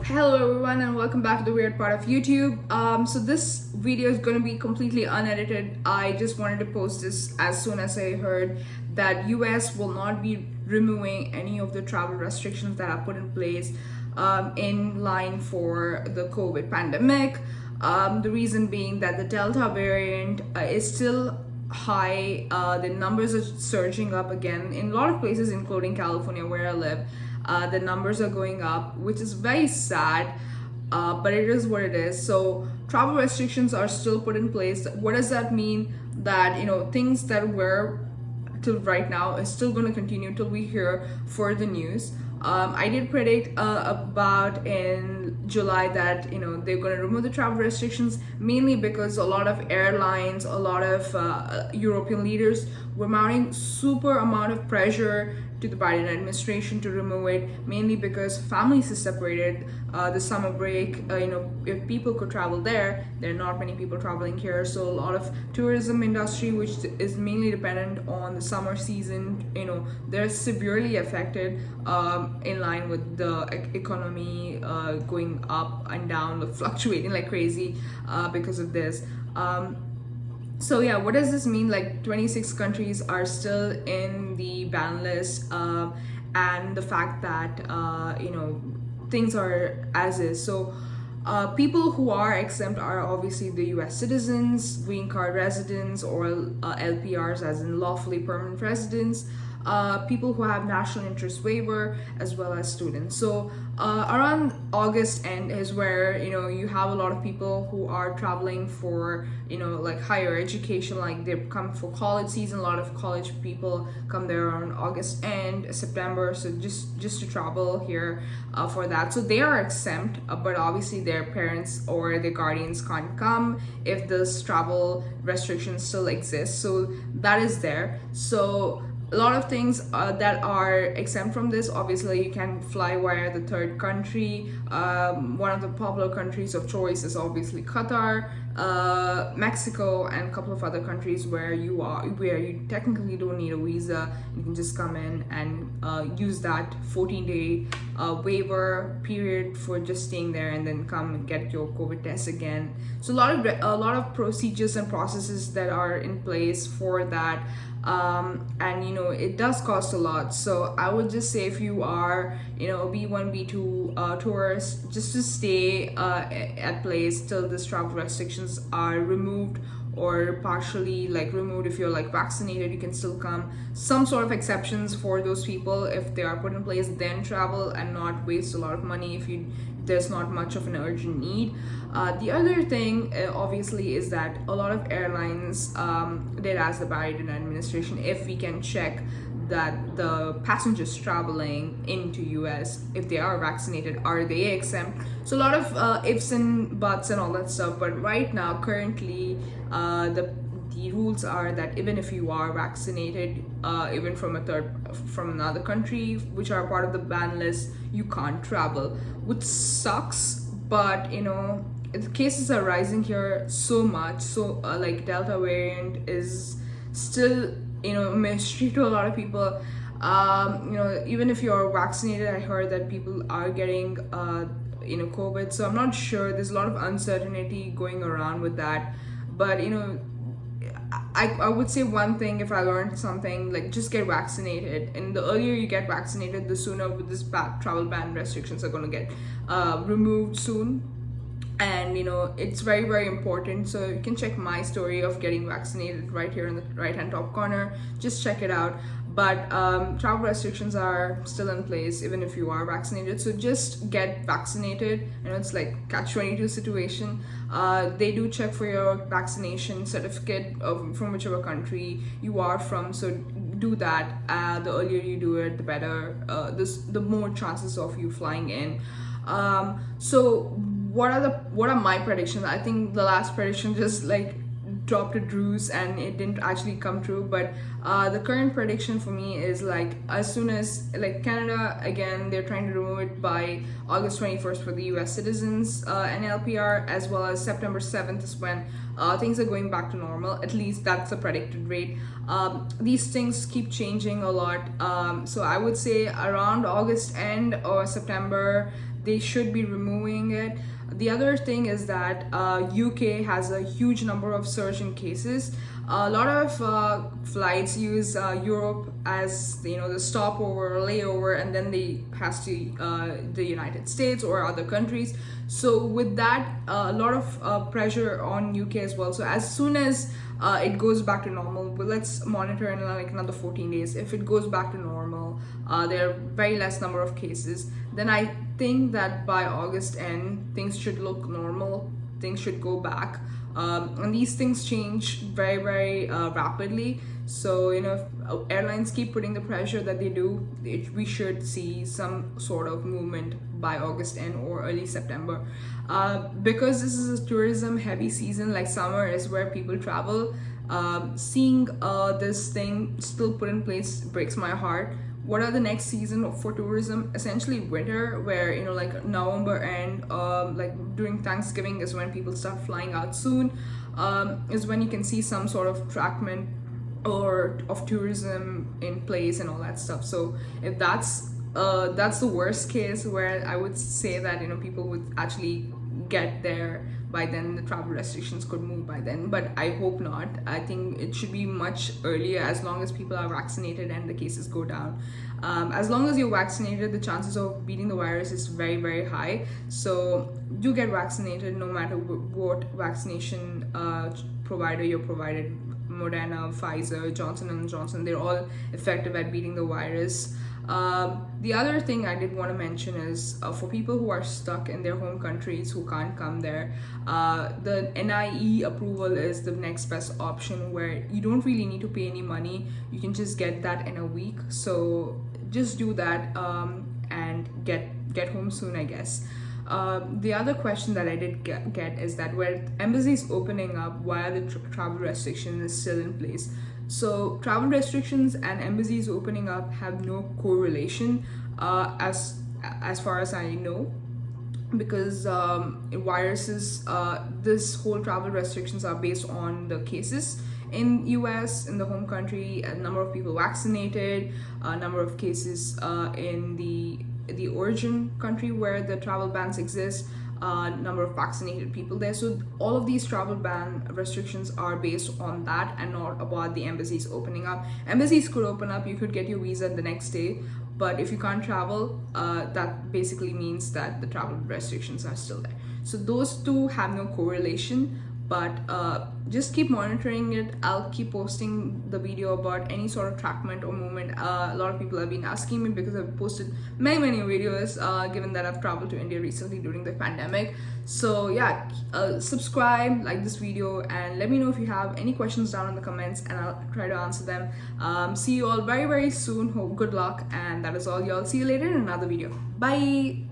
Hello everyone and welcome back to the weird part of YouTube. So this video is going to be completely unedited. I just wanted to post this as soon as I heard that US will not be removing any of the travel restrictions that are put in place in line for the COVID pandemic. The reason being that the Delta variant is still high. The numbers are surging up again in a lot of places, including California where I live. The numbers are going up, which is very sad, but it is what it is. So travel restrictions are still put in place. What does that mean? That things that were till right now is still going to continue till we hear further news. I did predict about in July that they're going to remove the travel restrictions, mainly because a lot of airlines, a lot of European leaders were mounting super amount of pressure to the Biden administration to remove it, mainly because families are separated. The summer break, if people could travel there are not many people traveling here. So a lot of tourism industry, which is mainly dependent on the summer season, they're severely affected, in line with the economy going up and down, fluctuating like crazy because of this. So yeah, what does this mean? Like 26 countries are still in the ban list, and the fact that things are as is. So people who are exempt are obviously the US citizens, green card residents, or LPRs, as in lawfully permanent residents, people who have national interest waiver, as well as students. So around August end is where you have a lot of people who are traveling for like higher education, like they come for college season. A lot of college people come there around August end, September, so just to travel here for that. So they are exempt, but obviously their parents or their guardians can't come if this travel restrictions still exist. So that is there. So a lot of things that are exempt from this. Obviously you can fly via the third country. One of the popular countries of choice is obviously Qatar, Mexico, and a couple of other countries where you technically don't need a visa. You can just come in and use that 14-day waiver period for just staying there, and then come and get your COVID test again. So a lot of procedures and processes that are in place for that. And it does cost a lot. So I would just say, if you are a B1 B2 tourist, just to stay at place till this travel restrictions are removed or partially removed. If you're vaccinated, you can still come. Some sort of exceptions for those people, if they are put in place, then travel and not waste a lot of money if there's not much of an urgent need. The other thing obviously is that a lot of airlines did ask the Biden administration if we can check that the passengers traveling into US, if they are vaccinated, are they exempt. So a lot of ifs and buts and all that stuff. But right now, currently, the rules are that even if you are vaccinated, even from another country which are part of the ban list, you can't travel, which sucks. But the cases are rising here so much. So like Delta variant is still a mystery to a lot of people. Even if you're vaccinated, I heard that people are getting COVID. So I'm not sure. There's a lot of uncertainty going around with that. But I would say one thing, if I learned something, just get vaccinated. And the earlier you get vaccinated, the sooner this travel ban restrictions are going to get removed soon. And it's very, very important. So you can check my story of getting vaccinated right here in the right hand top corner. Just check it out. But travel restrictions are still in place even if you are vaccinated. So just get vaccinated. It's like catch-22 situation. They do check for your vaccination certificate from whichever country you are from. So do that. The earlier you do it, the better. The more chances of you flying in. So what are my predictions? I think the last prediction just dropped a Drews and it didn't actually come true. But the current prediction for me is as soon as Canada, again, they're trying to remove it by August 21st for the US citizens and LPR, as well as September 7th is when things are going back to normal. At least that's the predicted rate. These things keep changing a lot. So I would say around August end or September, they should be removing it. The other thing is that UK has a huge number of surge in cases. A lot of flights use Europe as the stopover or layover, and then they pass to the United States or other countries. So with that, a lot of pressure on UK as well. So as soon as it goes back to normal, but let's monitor in like another 14 days. If it goes back to normal, there are very less number of cases, then I think that by August end things should look normal, things should go back. And these things change very rapidly. So if airlines keep putting the pressure that they do, we should see some sort of movement by August end or early September. Because this is a tourism heavy season, like summer is where people travel. Seeing this thing still put in place breaks my heart. What are the next season for tourism? Essentially winter, where like November and like during Thanksgiving is when people start flying out soon, is when you can see some sort of trackment or of tourism in place and all that stuff. So if that's the worst case, where I would say that people would actually get there by then, the travel restrictions could move by then, but I hope not. I think it should be much earlier, as long as people are vaccinated and the cases go down. As long as you're vaccinated, the chances of beating the virus is very high. So do get vaccinated, no matter what vaccination provider you're provided. Moderna, Pfizer, Johnson & Johnson, they're all effective at beating the virus. The other thing I did want to mention is for people who are stuck in their home countries, who can't come there, the NIE approval is the next best option, where you don't really need to pay any money. You can just get that in a week. So just do that and get home soon, I guess. The other question that I did get is that where embassies opening up, why are the travel restrictions still in place? So travel restrictions and embassies opening up have no correlation, as far as I know, because viruses, this whole travel restrictions are based on the cases in US, in the home country, a number of people vaccinated, a number of cases in the origin country where the travel bans exist, number of vaccinated people there. So all of these travel ban restrictions are based on that and not about the embassies opening up. Embassies could open up, you could get your visa the next day, but if you can't travel, that basically means that the travel restrictions are still there. So those two have no correlation, but just keep monitoring it. I'll keep posting the video about any sort of trackment or movement. A lot of people have been asking me, because I've posted many videos, given that I've traveled to India recently during the pandemic. So yeah, subscribe, like this video, and let me know if you have any questions down in the comments, and I'll try to answer them. See you all very soon. Hope good luck, and that is all, y'all. See you later in another video. Bye.